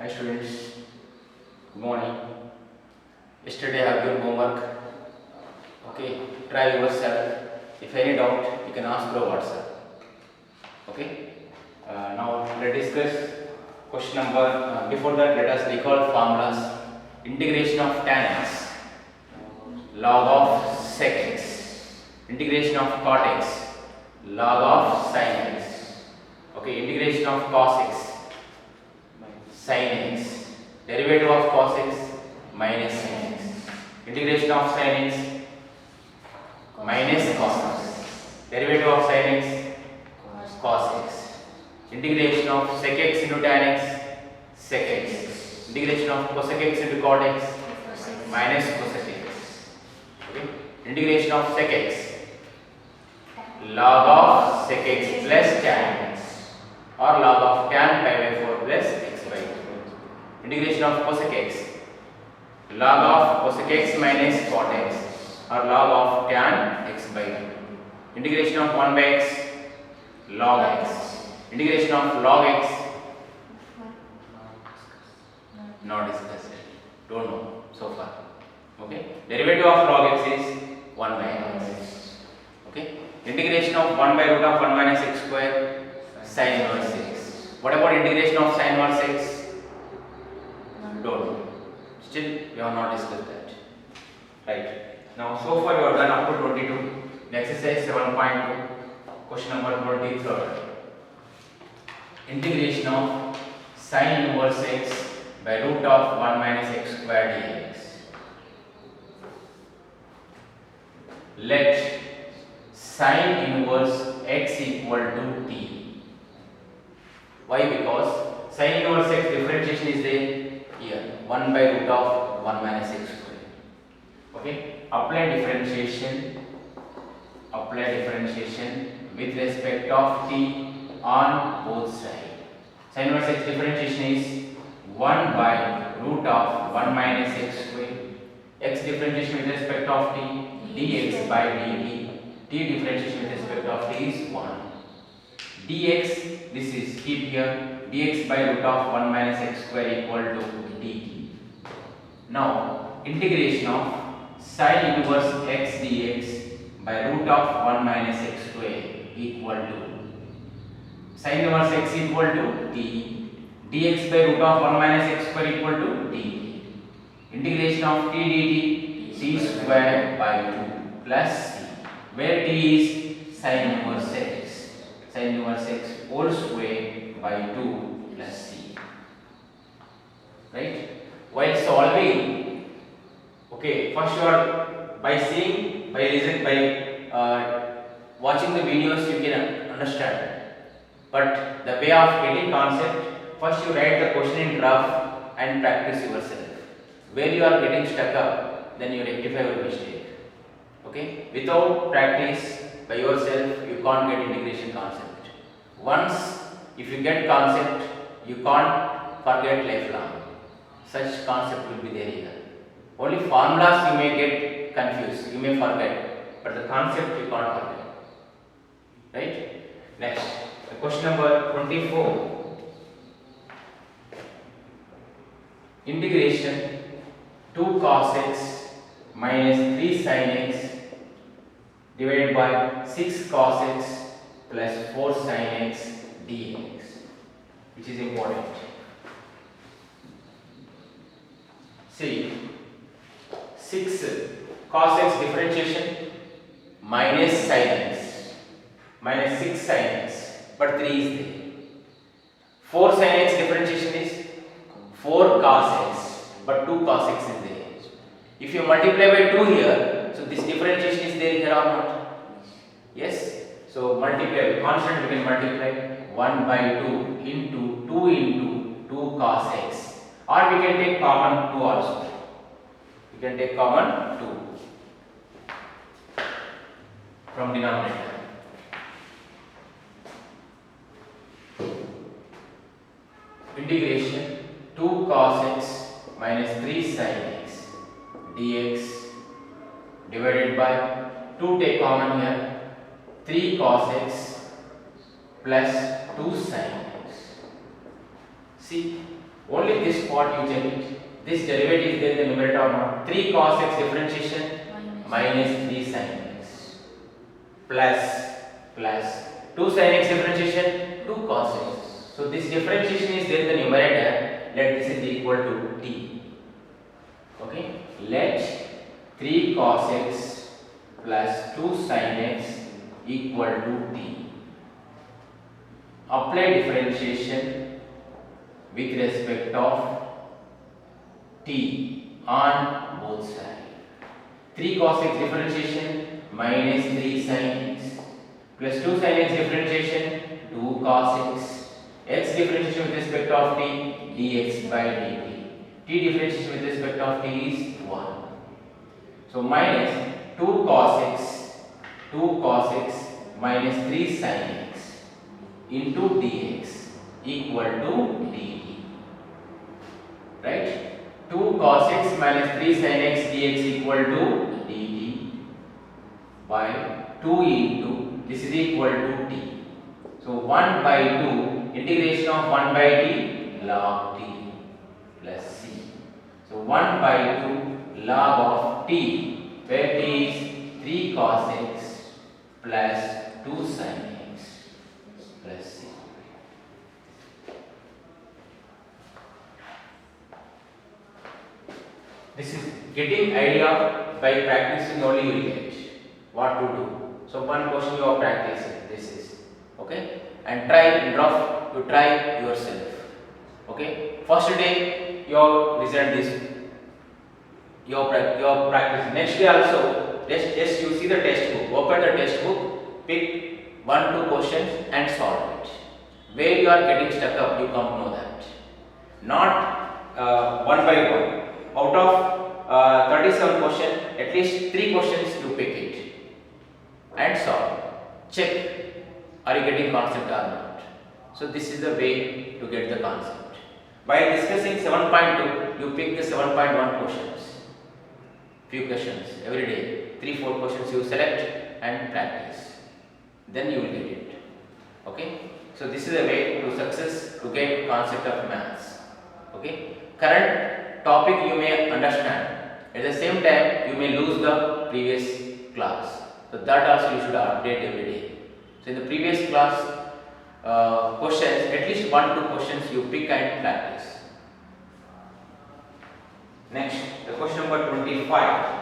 Hi students, good morning. Yesterday I have given homework. Okay, try yourself. If any doubt, you can ask through WhatsApp. Okay. Now let's discuss question number. Before that, let us recall formulas. Integration of tan x, log of sec x. Integration of cot x, log of sin x. Okay, integration of cos x, sin x. Derivative of cos x minus sin x. Integration of sin x minus cos x. Derivative of sin x cos x. Integration of sec x into tan x sec x. Integration of cosec x into cot x minus cosec x. Okay. Integration of sec x log of sec x plus tan x or log of tan pi by 4 plus x by 2. Integration of cosec x log of cosec x minus cot x or log of tan x by 2. Integration of 1 by x log x. Integration of log x not discussed. Don't know so far. Okay. Derivative of log x is 1 by x. Okay. Integration of 1 by root of 1 minus x square sin inverse x. What about integration of sin inverse x? Don't know. Still we have not discussed that. Right. Now so far you have done up to 22. Exercise 7.2. Question number 23. Integration of sin inverse x by root of 1 minus x square dx. Let sin inverse x equal to t. Why? Because sin inverse x differentiation is there here, 1 by root of 1 minus x square. Okay. Apply differentiation with respect of t on both sides. Sin inverse x differentiation is 1 by root of 1 minus x square. X differentiation with respect of t dx by dt. T differentiation with respect of t is 1. Dx, this is keep here, dx by root of 1 minus x square equal to dt. Now integration of sin inverse x dx by root of 1 minus x square equal to sin inverse x equal to t, dx by root of 1 minus x square equal to dt. Integration of t dt, t square by 2 plus c, where t is sin inverse x whole square by 2 plus c. Right? While solving, okay, first you are by seeing, by listening, by watching the videos you can understand. But the way of getting concept, first you write the question in rough and practice yourself. Where you are getting stuck up, then you rectify your mistake. Okay? Without practice by yourself, you can't get integration concept. Once, if you get concept, you can't forget lifelong. Such concept will be there here. Only formulas you may get confused, you may forget, but the concept you can't forget. Right? Next, the question number 24. Integration 2 cos x minus 3 sin x divided by 6 cos x plus 4 sin x dx, which is important. See, 6 cos x differentiation minus sin x minus 6 sin x, but 3 is there. 4 sin x differentiation is 4 cos x, but 2 cos x is there. If you multiply by 2 here, so this differentiation is there here or not? Yes. So multiply, constant we can multiply 1 by 2 into 2 cos x, or we can take common 2 also. We can take common 2 from denominator. Integration 2 cos x minus 3 sin x dx divided by 2, take common here, 3 cos x plus 2 sin x. See, Only this part you check it. This derivative is there in the numerator or not? 3 cos x differentiation minus 3 sin x plus 2 sin x differentiation 2 cos x. So this differentiation is there in the numerator. Let this is equal to t. Okay. Let 3 cos x plus 2 sin x equal to t. Apply differentiation with respect of t on both sides. 3 cos x differentiation minus 3 sin x plus 2 sin x differentiation 2 cos x differentiation with respect of t dx by dt. T differentiation with respect of t is 1. So minus 2 cos x minus 3 sin x into dx equal to dt. Right? 2 cos x minus 3 sin x dx equal to dt by 2 into this is equal to t. So 1 by 2 integration of 1 by t log t plus c. So 1 by 2 log of t, where t is 3 cos x plus 2 sin x plus c. This is getting idea by practicing only you will get what to do. So one question you are practicing, this is okay, and try in rough, you try yourself. Okay, first day your result is your practice. Next day also just you see the textbook, open the textbook, pick 1-2 questions and solve it. Where you are getting stuck up, you come to know that. Not one by one. Out of 37 questions, at least 3 questions you pick it and solve. Check, are you getting concept or not? So this is the way to get the concept. While discussing 7.2, you pick the 7.1 questions. Few questions every day, 3-4 questions you select and practice. Then you will get it. Okay? So this is the way to success to get concept of maths. Okay? Current topic you may understand. At the same time, you may lose the previous class. So that also you should update every day. So in the previous class questions, at least 1-2 questions you pick and practice. Next, the question number 25.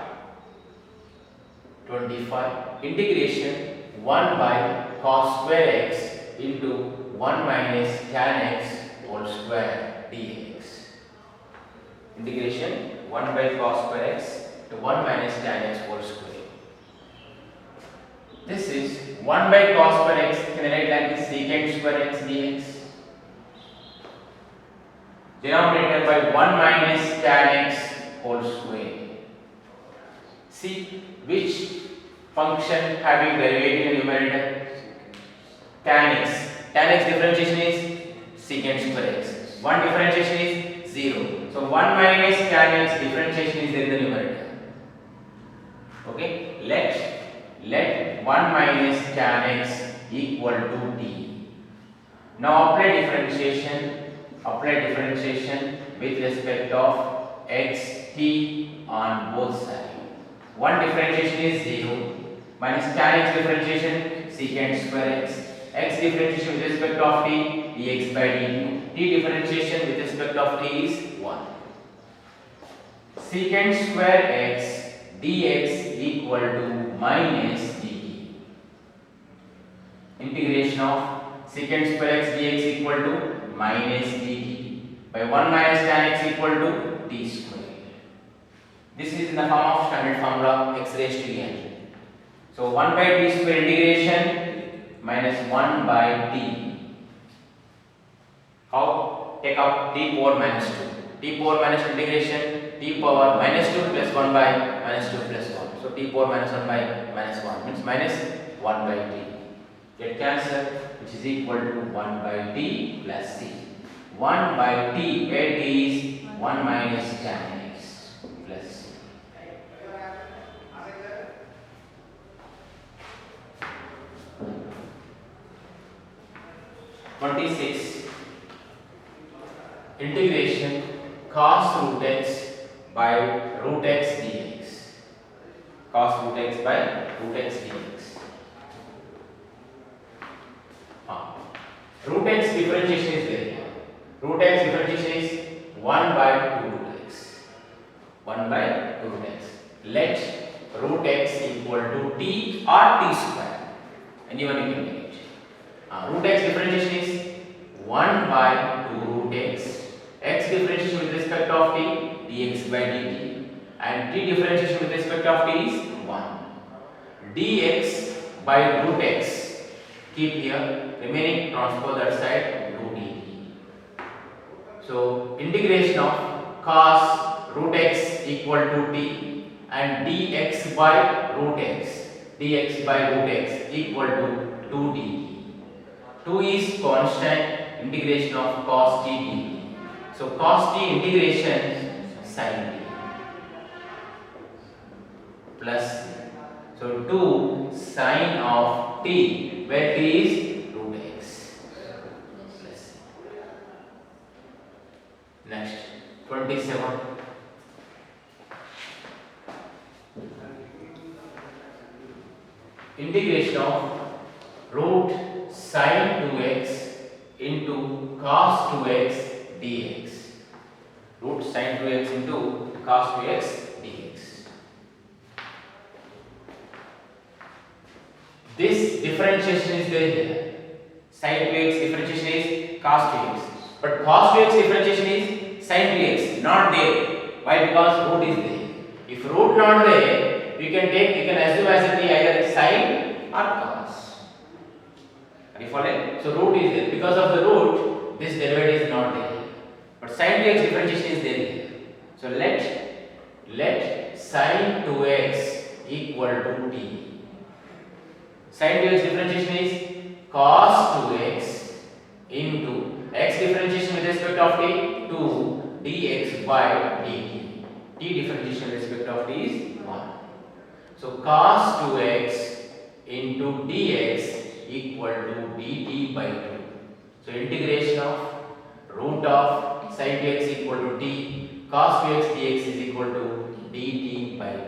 Integration 1 by cos square x into 1 minus tan x whole square dx. Integration 1 by cos square x to 1 minus tan x whole square. This is 1 by cos square x, can I write like this, secant square x dx. Denominator by 1 minus tan x whole square. See which function having derivative in numerator? Tan x. Tan x differentiation is secant square x. 1 differentiation is 0. So 1 minus tan x differentiation is there in the numerator. Okay, let 1 minus tan x equal to d. Now apply differentiation with respect of x t on both sides. 1 differentiation is 0 minus tan x differentiation secant square x differentiation with respect of t dx by dt. T differentiation with respect of t is 1. Secant square x dx equal to minus dt. Integration of secant square x dx equal to minus dt by 1 minus tan x equal to t square. This is in the form of standard formula x raised to n. So 1 by t square integration minus 1 by t. How? Take up t power minus 2. T power minus integration t power minus 2 plus 1 by minus 2 plus 1. So t power minus 1 by minus 1 means minus 1 by t. Get cancel, which is equal to 1 by t plus c. 1 by t, where t is 1 minus tan x plus c. 26. integration cos root x by root x dx. Cos root x by root x dx. Root x differentiation is there. Root x differentiation is 1 by 2 root x. 1 by 2 root x. Let root x equal to t or t square. Anyone you can take it. Root x differentiation is 1 by 2 root x. X differentiation with respect of t, dx by dt. And t differentiation with respect of t is 1. Dx by root x. Keep here, remaining transpose that side, 2 dt. So integration of cos root x equal to t and dx by root x equal to 2 dt. 2 is constant, integration of cos t dt. So cos t integration sin t plus, so 2 sin of t, where t is root x plus. Next, 27. Integration of root sin 2x into cos 2x dx. Root sin 2x into cos 2x dx. This differentiation is there here. Sin 2x differentiation is cos 2x. But cos 2x differentiation is sin 2x, not there. Why? Because root is there. If root not there, we can assume as it be either sin or cos. Are you following? So root is there. Because of the root, this derivative is not there. But sin 2x differentiation is there here. So let sin 2x equal to t. Sin 2x differentiation is cos 2x into x differentiation with respect of t, 2 dx by dt. T differentiation with respect of t is 1. So cos 2x into dx equal to dt by 2. So integration of root of sin 2x equal to t, cos 2x dx is equal to dt by 2.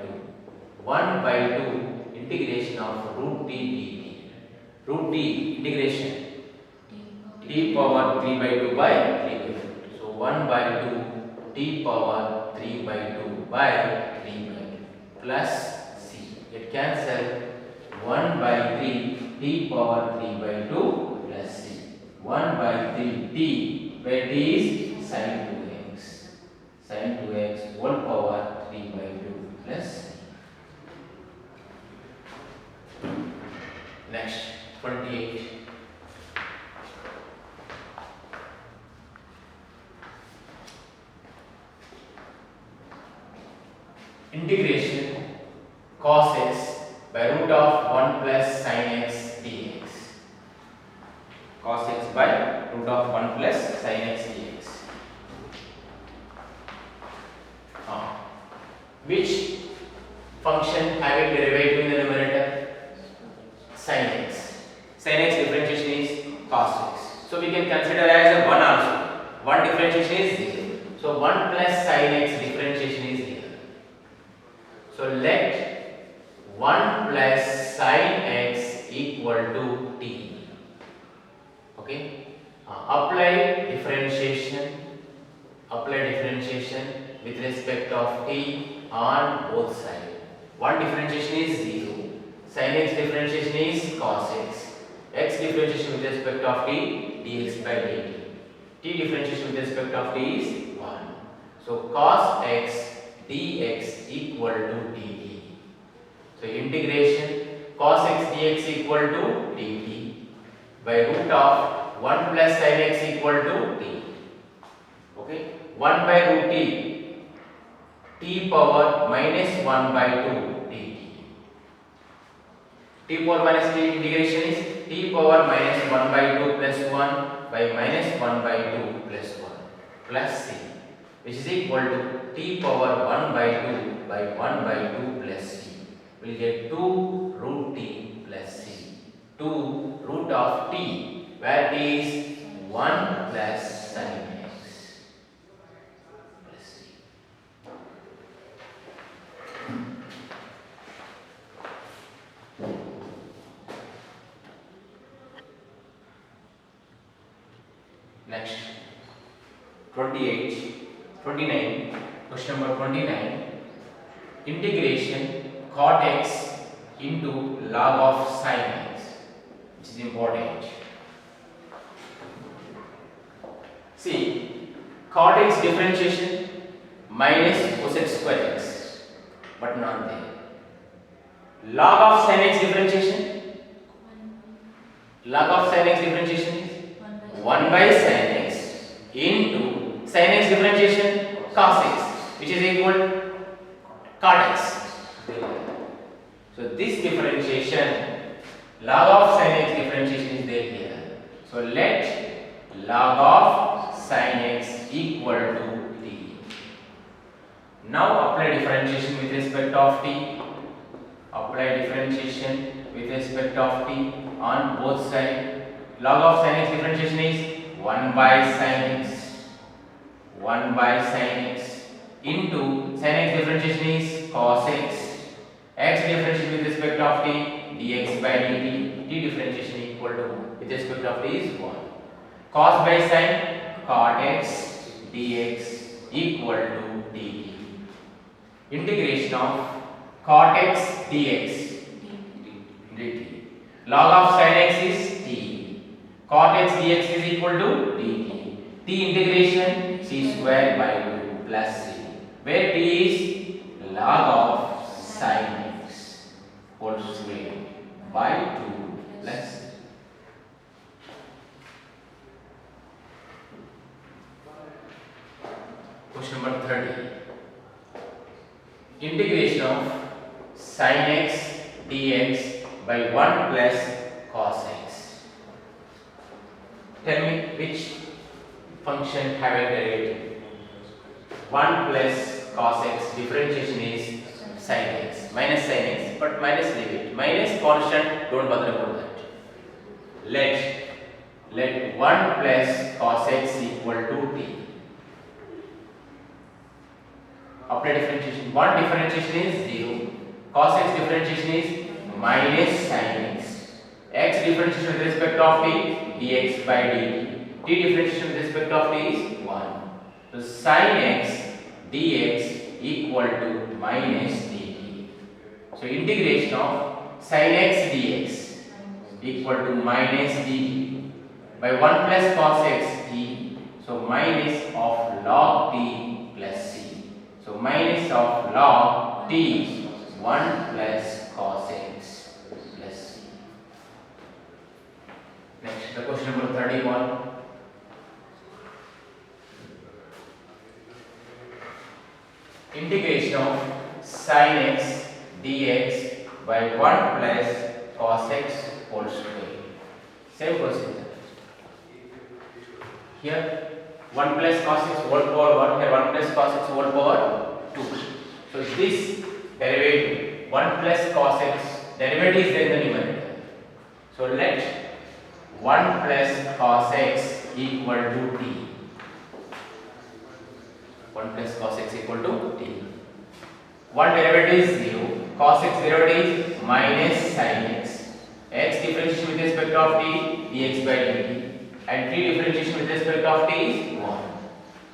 1 by 2 integration of root t dt. Root t integration t power 3 by 2 by 3 by 2. So 1 by 2 t power 3 by 2 by 3 by 2 plus c. It cancel 1 by 3 t power 3 by 2 plus c. 1 by 3 t, where t is sin 2x. Sin 2x whole power 3 by 2 plus c. Next, 28. Integration cos x by root of 1 plus sin x dx. Cos x by root of 1 plus sin x dx. Which function having derivative in the numerator? Sin x. Sin x differentiation is cos x. So we can consider as a 1 also. 1 differentiation is 0. So 1 plus sin x differentiation is 0. So let 1 plus sin x equal to t. Okay. Apply differentiation with respect of t on both sides. 1 differentiation is 0. Sin x differentiation is cos x. X differentiation with respect of t, dx by dt. T differentiation with respect of t is 1. So cos x dx equal to dt. So integration cos x dx equal to dt by root of 1 plus sin x equal to t. Okay, 1 by root t power minus 1 by 2 dt. T power minus t integration is t power minus 1 by 2 plus 1 by minus 1 by 2 plus 1 plus c, which is equal to t power 1 by 2 by 1 by 2 plus c. We will get 2 root t plus c. 2 root of t, where t is 1 plus sin x. Next 29. Question number 29. Integration cot x into log of sin x, which is important. See, cot x differentiation minus cosec square x, but not there. Log of sin x differentiation. Log of sin x differentiation is 1 by sin x into sin x differentiation cos x, which is equal to cot x. So this differentiation, log of sin x differentiation is there here. So let log of sin x equal to t. Now apply differentiation with respect of t. Apply differentiation with respect of t on both sides. Log of sin x differentiation is 1 by sin x. 1 by sin x into sin x differentiation is cos x. X differentiation with respect of t, dx by dt. T differentiation equal to with respect of t is 1. Cos by sin, cot x dx equal to dt. Integration of cot x dx dt. Log of sin x is t. Cot x dx is equal to dt. T integration c square by 2 plus c, where t is log of sin x whole square by 2 plus c. Question number 30. Integration of sin x dx by 1 plus cos x. Tell me which function having derivative. 1 plus cos x differentiation is sin x minus sin x, but minus leave it. Minus constant, don't bother about that. Let 1 plus cos x equal to t. Apply differentiation. 1 differentiation is 0. Cos x differentiation is minus sin x. X differentiation with respect of t, dx by dt. T differentiation with respect of t is 1. So sin x dx equal to minus dt. So integration of sin x dx equal to minus dt by 1 plus cos x t. So minus of log t plus c. So minus of log t 1 plus cos x plus c. Next, the question number 31. Integration of sin x dx by 1 plus cos x whole square. Same procedure. Here 1 plus cos x whole power 1, here 1 plus cos x whole power 2. So this derivative 1 plus cos x derivative is there in the numerator. So let 1 plus cos x equal to t. 1 plus cos x equal to t. 1 derivative is 0. Cos x derivative is minus sin x. X differentiation with respect of t, dx by dt. And t differentiation with respect of t is 1.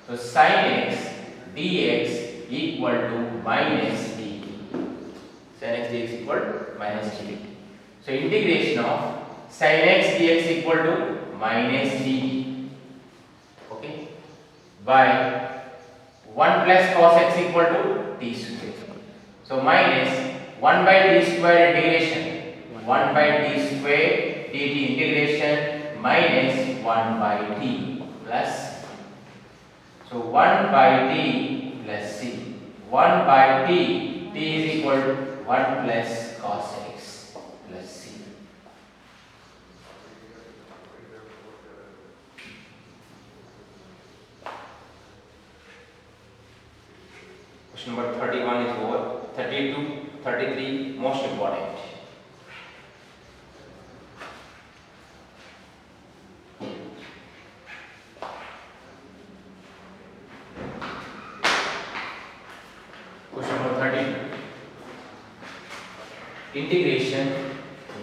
So sin x dx equal to minus dt. Sin x dx equal to minus dt. So integration of sin x dx equal to minus dt. Okay. By 1 plus cos x equal to t square. So minus 1 by t square integration. 1 by t square dt integration minus 1 by t plus. So 1 by t plus c. 1 by t, t is equal to 1 plus cos x plus c. Question number 31 is over. 32, 33, most important. Question number 32. Integration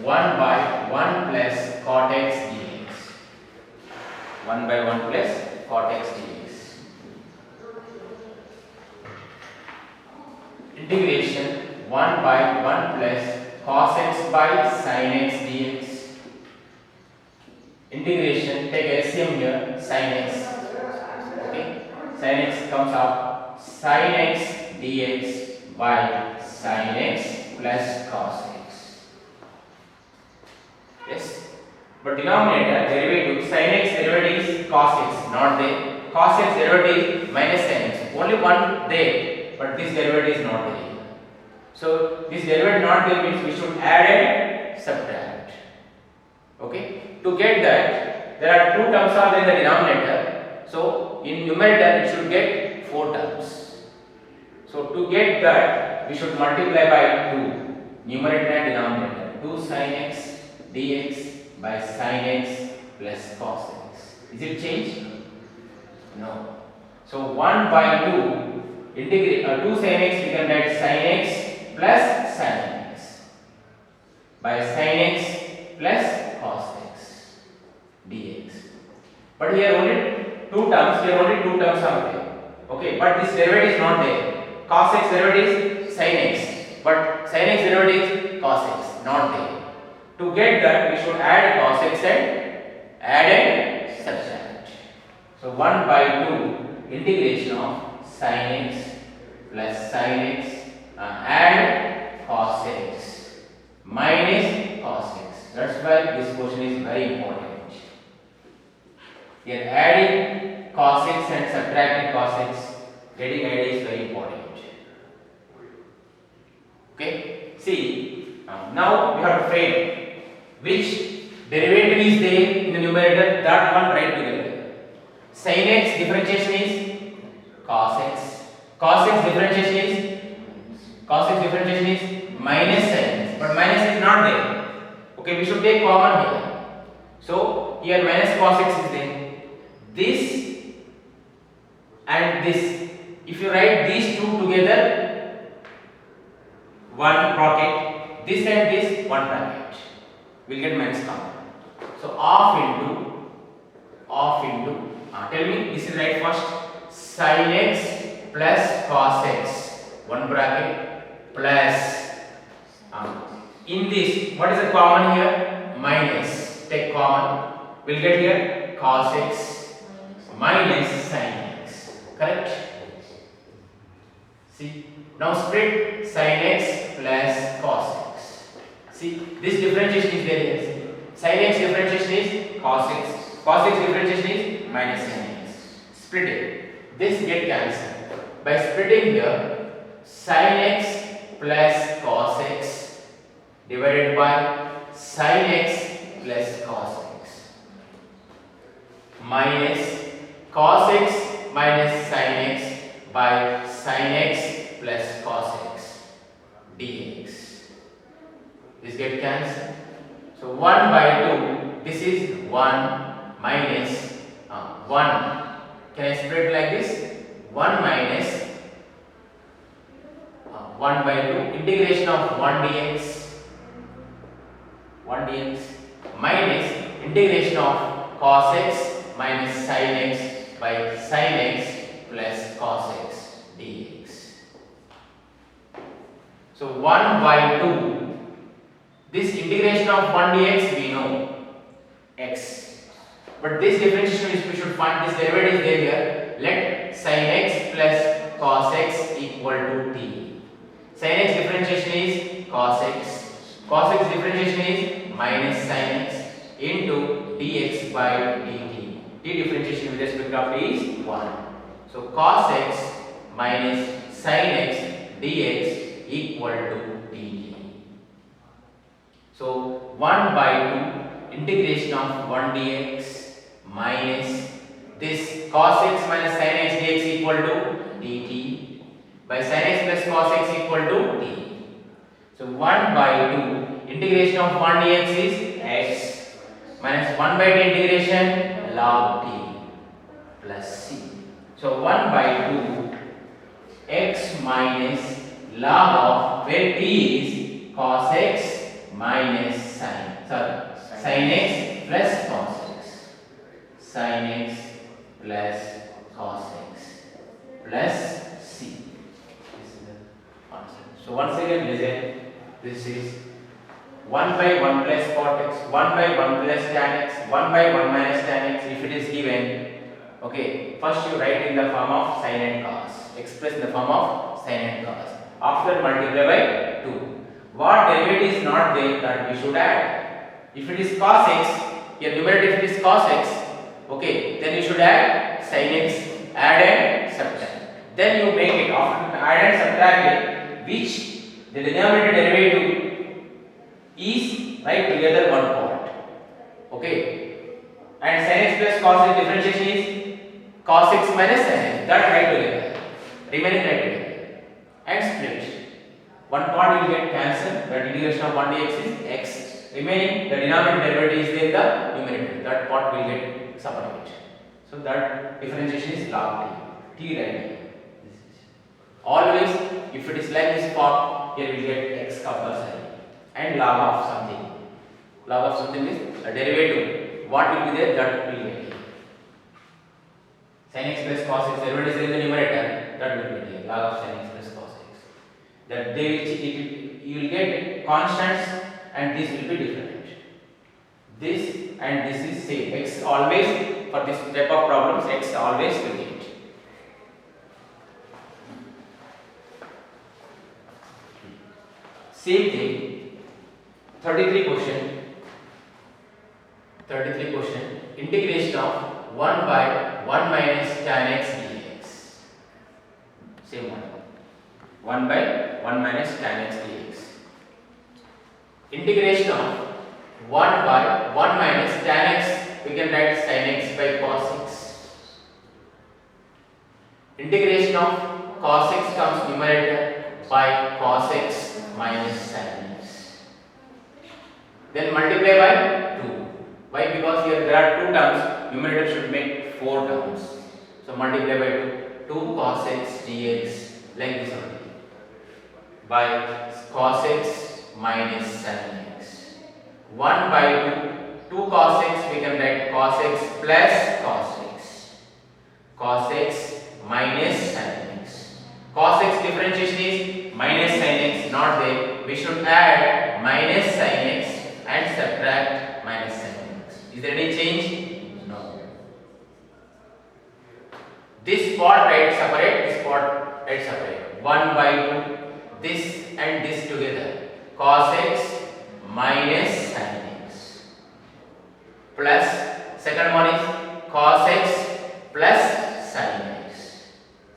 1 by 1 plus cot x dx. 1 by 1 plus cot x dx. Integration 1 by 1 plus cos x by sin x dx. Integration, take LCM here, sin x. Okay, sin x comes out sin x dx by sin x plus cos x. Yes, but denominator derivative sin x derivative is cos x, not there. Cos x derivative is minus sin x, only one there, but this derivative is not there. So this derivative not there means we should add and subtract. Okay, to get that there are two terms are there in the denominator. So in numerator it should get 4 terms. So to get that we should multiply by 2, numerator and denominator. 2 sin x dx by sin x plus cos x. Is it changed? No. So 1 by 2 integrate 2 sin x we can write sin x plus sin x by sin x plus cos x dx. But here only 2 terms, here only 2 terms are there. Okay, but this derivative is not there. Cos x derivative is sin x, but sin x derivative is cos x, not there. To get that we should add cos x and subtract. So 1 by 2 integration of sin x plus sin x and cos x minus cos x. That's why this question is very important. Here adding cos x and subtracting cos x, getting idea is very important. Okay, see now we have to frame which derivative is there in the numerator, that one write together. Sin x differentiation is cos x. Cos x differentiation is minus sin x, but minus is not there. Okay, we should take common here. So here minus cos x is there. This and this, if you write these two together, one bracket, this and this, one bracket, we'll get minus common. So off into, tell me, this is right first, sin x plus cos x, one bracket, plus, in this, what is the common here? Minus, take common, we'll get here cos x minus sin x, correct? See, now split sin x plus cos x. See, this differentiation is there. Yes. Sin x differentiation is cos x. Cos x differentiation is minus sin x. Split it. This get cancelled. By splitting here, sin x plus cos x divided by sin x plus cos x minus cos x minus sin x by sin x plus cos x dx. This get cancelled. So 1 by 2, this is 1 minus 1. Can I split like this? 1 minus 1 by 2 integration of 1 dx minus integration of cos x minus sin x by sin x plus cos x dx. So 1 by 2, this integration of 1 dx we know x, but this differentiation which we should find, this derivative is there here. Let sin x plus cos x equal to t. Sin x differentiation is cos x, cos x differentiation is minus sin x into dx by dt. T differentiation with respect of t is 1. So cos x minus sin x dx equal to dt. So 1 by 2 integration of 1 dx minus this cos x minus sin x dx equal to dt by sin x plus cos x equal to t. So 1 by 2 integration of 1 dx is x minus 1 by 2 integration log t plus c. So 1 by 2 x minus log of where t is cos x minus sin x plus cos x. sin x plus cos x plus c. This is the answer. So once again listen, this is 1 by 1 plus cot x, 1 by 1 plus tan x, 1 by 1 minus tan x if it is given. Okay, first you write in the form of sin and cos, express in the form of sin and cos. After multiply by 2. What derivative is not there that we should add? If it is cos x, your numerator if it is cos x, okay, then you should add sin x, add and subtract. Then you make it after add and subtract it, which the denominator derivative is right together one part. Okay, and sin x plus cos x differentiation is cos x minus sin x. That right together, remaining right together, and split. One part will get cancelled. That integration of 1 dx is x. Remaining the denominator derivative is there the numerator. That part will get separated. So that differentiation is log t. T right here. Always, if it is like this form, here we get x compulsory. And log of something. Log of something is a derivative. What will be there? That will be there. Sin x plus cos x derivative is in the numerator. That will be there. Log of sin x plus cos x. That they will you will get constants and this will be different. This and this is same. X always for this type of problems x always will get. Same thing. 33 question. Integration of 1 by 1 minus tan x dx. Same one. 1 by 1 minus tan x dx. Integration of 1 by 1 minus tan x, we can write sin x by cos x. Integration of cos x comes numerator by cos x minus sin x. Then multiply by 2. Why? Because here there are 2 terms, numerator should make 4 terms. So multiply by 2 cos x dx like this only. By cos x minus sin x. 1 by 2 cos x we can write cos x plus cos x. Cos x minus sin x. Cos x differentiation is minus sin x, not there. We should add minus sin x and subtract minus sin x. Is there any change? No. This part write separate, this part write separate. 1 by 2, this and this together. Cos x minus sin x. Plus, second one is cos x plus sin x.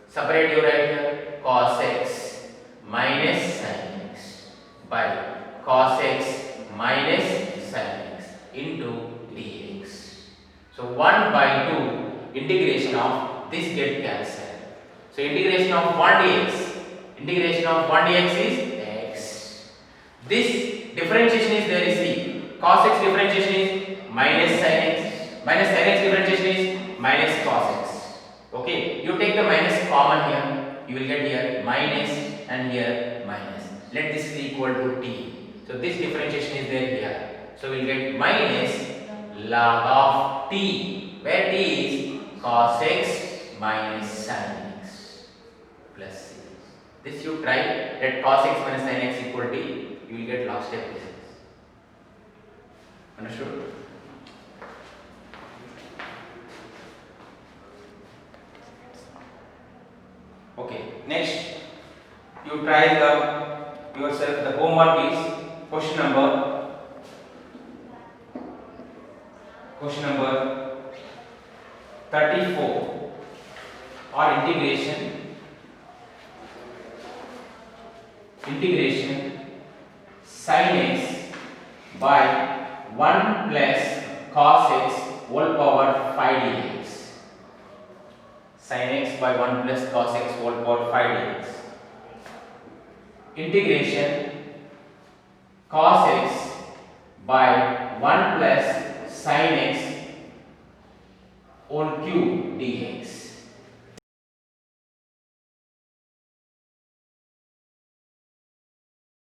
Separate you write here. Cos x minus sin x by cos x minus sin x into dx. So 1 by 2 integration of this get cancelled. So integration of 1 dx. Integration of 1 dx is x. This differentiation is there is c. Cos x differentiation is minus sin x. Minus sin x differentiation is minus cos x. Okay. You take the minus common here. You will get here minus and here minus. Let this be equal to t. So this differentiation is there here. So we will get minus log of t, where t is cos x minus sin x plus c. This you try, let cos x minus sin x equal t, you will get log step. Understood? Okay, next you try yourself the homework is question number 34 or integration sin x by 1 plus cos x whole power 5 dx. Sin x by 1 plus cos x whole power 5 dx. Integration cos x by 1 plus sin x whole cube dx.